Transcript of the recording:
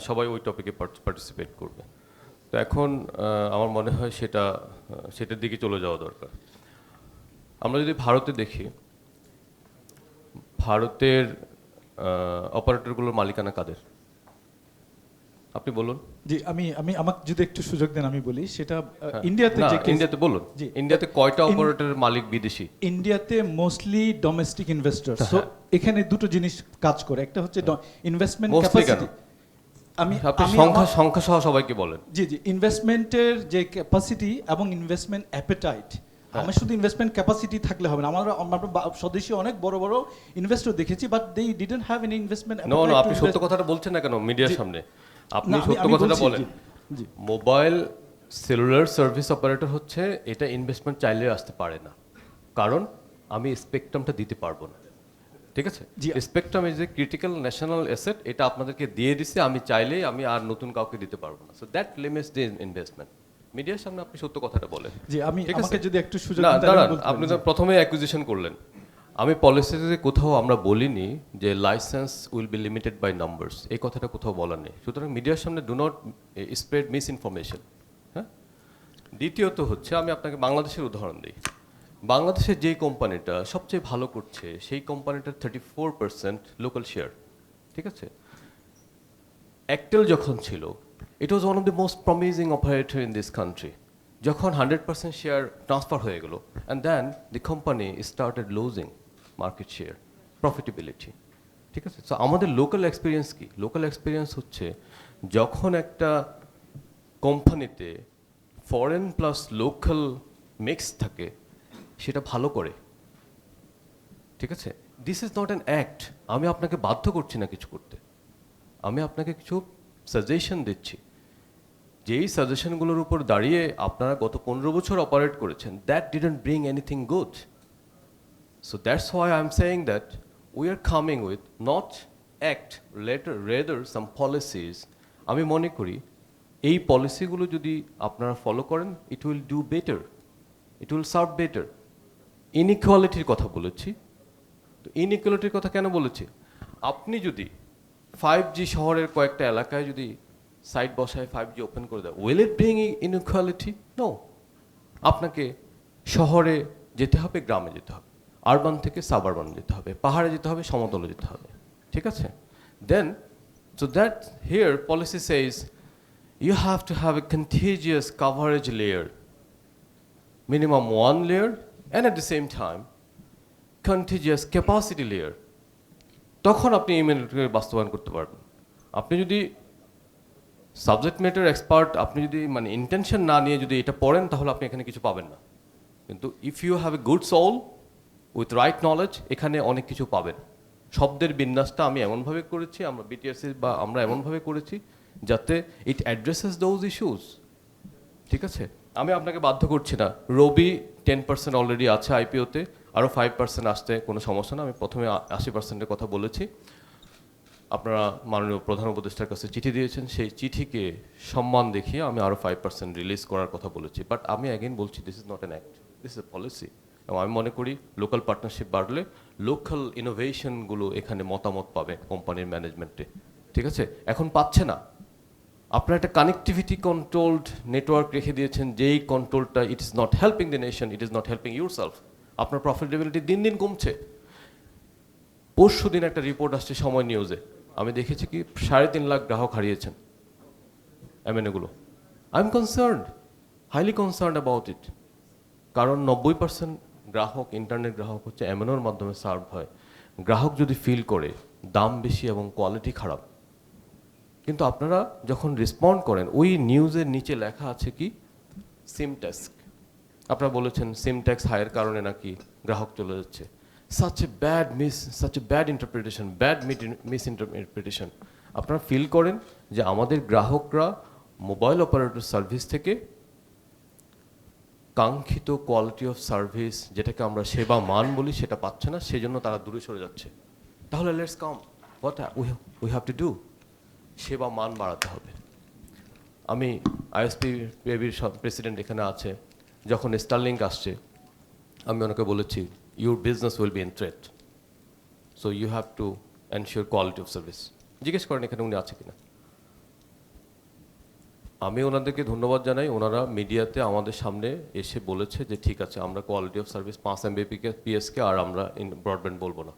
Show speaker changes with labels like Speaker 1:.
Speaker 1: সবাই ওই টপিকে পার্টিসিপেট করবে। তো এখন আমার মনে হয় সেটার দিকে চলে যাওয়া দরকার। আমরা যদি ভারতে দেখি, ভারতের অপারেটরগুলোর মালিকানা কাদের? আপনি বলুন।
Speaker 2: জি, আমি আমি আমাকে যদি একটু সুযোগ দেন আমি বলি সেটা
Speaker 1: হ্যাঁ।
Speaker 2: ইন্ডিয়াতে
Speaker 1: না,
Speaker 2: যে কেস।
Speaker 1: ইন্ডিয়াতে বলুন।
Speaker 2: জি,
Speaker 1: ইন্ডিয়াতে কয়টা অপারেটরের মালিক বিদেশি?
Speaker 2: ইন্ডিয়াতে মোস্টলি ডোমেস্টিক ইনভেস্টর। সো
Speaker 1: হ্যাঁ।
Speaker 2: এখানে দুটো জিনিস কাজ করে, একটা হচ্ছে ইনভেস্টমেন্ট
Speaker 1: Mostly কেন?
Speaker 2: ক্যাপাসিটি। আমি
Speaker 1: আপনি
Speaker 2: আমি
Speaker 1: সংখ্যা সহ সবাইকে বলেন।
Speaker 2: জি জি, ইনভেস্টমেন্টের যে ক্যাপাসিটি এবং ইনভেস্টমেন্ট অ্যাপেটাইট। আমার শুধু ইনভেস্টমেন্ট ক্যাপাসিটি থাকলে হবে না, আমরা স্বদেশী অনেক বড় বড় ইনভেস্টর দেখেছি, but they didn't have any investment
Speaker 1: no
Speaker 2: appetite.
Speaker 1: আপনি সত্য কথাটা বলছেন না কেন মিডিয়ার
Speaker 2: জি।
Speaker 1: সামনে? আপনি
Speaker 2: না,
Speaker 1: সত্য
Speaker 2: আমি
Speaker 1: কথাটা
Speaker 2: বলছি,
Speaker 1: বলেন।
Speaker 2: জি, জি।
Speaker 1: মোবাইল সেলুলার সার্ভিস অপারেটর হচ্ছে, এটা ইনভেস্টমেন্ট চাইলে আসতে পারে না, কারণ আমি স্পেকট্রামটা দিতে পারবো না। ঠিক আছে?
Speaker 2: জি।
Speaker 1: Spectrum is a critical national asset, এটা আপনাদেরকে দিয়ে দিছে, আমি চাইলেই আমি আর নতুন কাউকে দিতে পারবো না। So that limits the investment. মিডিয়ার সামনে আপনি সত্য কথাটা বলেন।
Speaker 2: জি, আমি
Speaker 1: ঠিক আছে?
Speaker 2: আমাকে যদি একটু সুযোগ
Speaker 1: না
Speaker 2: দেন তাহলে আমি
Speaker 1: দাঁড়ান,
Speaker 2: বলতে
Speaker 1: আপনি
Speaker 2: পারি,
Speaker 1: তো
Speaker 2: জি।
Speaker 1: প্রথমে অ্যাকুইজিশন করলেন। আমি পলিসিতে কোথাও আমরা বলিনি যে licence will be limited by numbers, এই কথাটা কোথাও বলা নেই। সুতরাং মিডিয়ার সামনে do not spread misinformation. হ্যাঁ। দ্বিতীয়ত হচ্ছে, আমি আপনাকে বাংলাদেশের উদাহরণ দিই। বাংলাদেশের যেই কোম্পানিটা সবচেয়ে ভালো করছে, সেই কোম্পানিটার 34% লোকাল শেয়ার। ঠিক আছে? একটেল যখন ছিল, it was one of the most promising operator in this country. যখন 100% শেয়ার ট্রান্সফার হয়ে গেল, and then the company started losing market share, profitability. ঠিক আছে? সো আমাদের লোকাল এক্সপিরিয়েন্স কি? লোকাল এক্সপিরিয়েন্স হচ্ছে, যখন একটা কোম্পানিতে ফরেন প্লাস লোকাল মিক্স থাকে, সেটা ভালো করে। ঠিক আছে? This is not an act. আমি আপনাকে বাধ্য করছি না কিছু করতে, আমি আপনাকে কিছু সাজেশন দিচ্ছি। যেই সাজেশনগুলোর উপর দাঁড়িয়ে আপনারা গত 15 বছর অপারেট করেছেন, that didn't bring anything good. So that's why I am saying that we are coming with not act, rather some policies. আমি মনে করি এই পলিসিগুলো যদি আপনারা ফলো করেন, it will do better, it will serve better. ইনইকুয়ালিটির কথা বলেছি। তো ইনইকুয়ালিটির কথা কেন বলেছি? আপনি যদি 5G শহরের কয়েকটা এলাকায় যদি সাইট বসায় 5G ওপেন করে দেয়, will it bring inequality? No. আপনাকে শহরে যেতে হবে, গ্রামে যেতে হবে, আরবান থেকে সাবআরবান যেতে হবে, পাহাড়ে যেতে হবে, সমতলে যেতে হবে। ঠিক আছে? Then so that here policy says you have to have a contiguous coverage layer, minimum one layer, and at the same time contiguous capacity layer. তখন আপনি এই মেথডকে বাস্তবায়ন করতে পারবেন। আপনি যদি সাবজেক্ট ম্যাটার এক্সপার্ট, আপনি যদি মানে ইন্টেনশন না নিয়ে যদি এটা পড়েন, তাহলে আপনি এখানে কিছু পাবেন না। কিন্তু if you have a good soul with right knowledge, এখানে অনেক কিছু পাবেন। শব্দের বিন্যাসটা আমি এমনভাবে করেছি, আমরা বিটিআরসি বা আমরা এমনভাবে করেছি যাতে ইট অ্যাড্রেসেস দোজ ইস্যুস। ঠিক আছে? আমি আপনাকে বাধ্য করছি না। রবি 10% অলরেডি আছে আইপিওতে, আরও 5% আসতে কোনো সমস্যা না। আমি প্রথমে 80%-এর কথা বলেছি। আপনারা মাননীয় প্রধান উপদেষ্টার কাছে চিঠি দিয়েছেন, সেই চিঠিকে সম্মান দেখিয়ে আমি আরও 5% রিলিজ করার কথা বলেছি। বাট আমি অ্যাগেন বলছি, this is not an act, this is a policy. এবং আমি মনে করি লোকাল পার্টনারশিপ বাড়লে লোকাল ইনোভেশনগুলো এখানে মতামত পাবে কোম্পানির ম্যানেজমেন্টে। ঠিক আছে? এখন পাচ্ছে না। আপনার একটা কানেক্টিভিটি কন্ট্রোলড নেটওয়ার্ক রেখে দিয়েছেন, যেই কন্ট্রোলটা it is not helping the nation, it is not helping yourself. আপনার প্রফিটেবিলিটি দিন দিন কমছে। পরশু দিন একটা রিপোর্ট আসছে সময় নিউজে, আমি দেখেছি কি 3.5 লাখ গ্রাহক হারিয়েছেন এমএনএগুলো। I am concerned, highly concerned about it. কারণ 90% গ্রাহক, ইন্টারনেট গ্রাহক হচ্ছে এমএনওর মাধ্যমে সার্ভ হয়। গ্রাহক যদি ফিল করে দাম বেশি এবং কোয়ালিটি খারাপ, কিন্তু আপনারা যখন রেসপন্ড করেন, ওই নিউজের নিচে লেখা আছে কি সিম ট্যাক্স। আপনারা বলেছেন সিম ট্যাক্স হায়ের কারণে নাকি গ্রাহক চলে যাচ্ছে। such a bad interpretation, bad misinterpretation. আপনারা ফিল করেন যে আমাদের গ্রাহকরা মোবাইল অপারেটর সার্ভিস থেকে কাঙ্ক্ষিত কোয়ালিটি অফ সার্ভিস, যেটাকে আমরা সেবা মান বলি, সেটা পাচ্ছে না, সেজন্য তারা দূরে সরে যাচ্ছে। তাহলে let's come, what we have to do, সেবা মান বাড়াতে হবে। আমি আইএসপি পেবির প্রেসিডেন্ট এখানে আছে, যখন স্টারলিংক আসছে আমি ওনাকে বলেছি your business will be in threat, so you have to ensure quality of service. জিজ্ঞেস করেন এখানে উনি আছে কিনা। আমি ওনাদেরকে ধন্যবাদ জানাই, ওনারা মিডিয়াতে আমাদের সামনে এসে বলেছে যে ঠিক আছে আমরা কোয়ালিটি অফ সার্ভিস 5 Mbps কে আর আমরা ব্রডব্যান্ড বলবো না।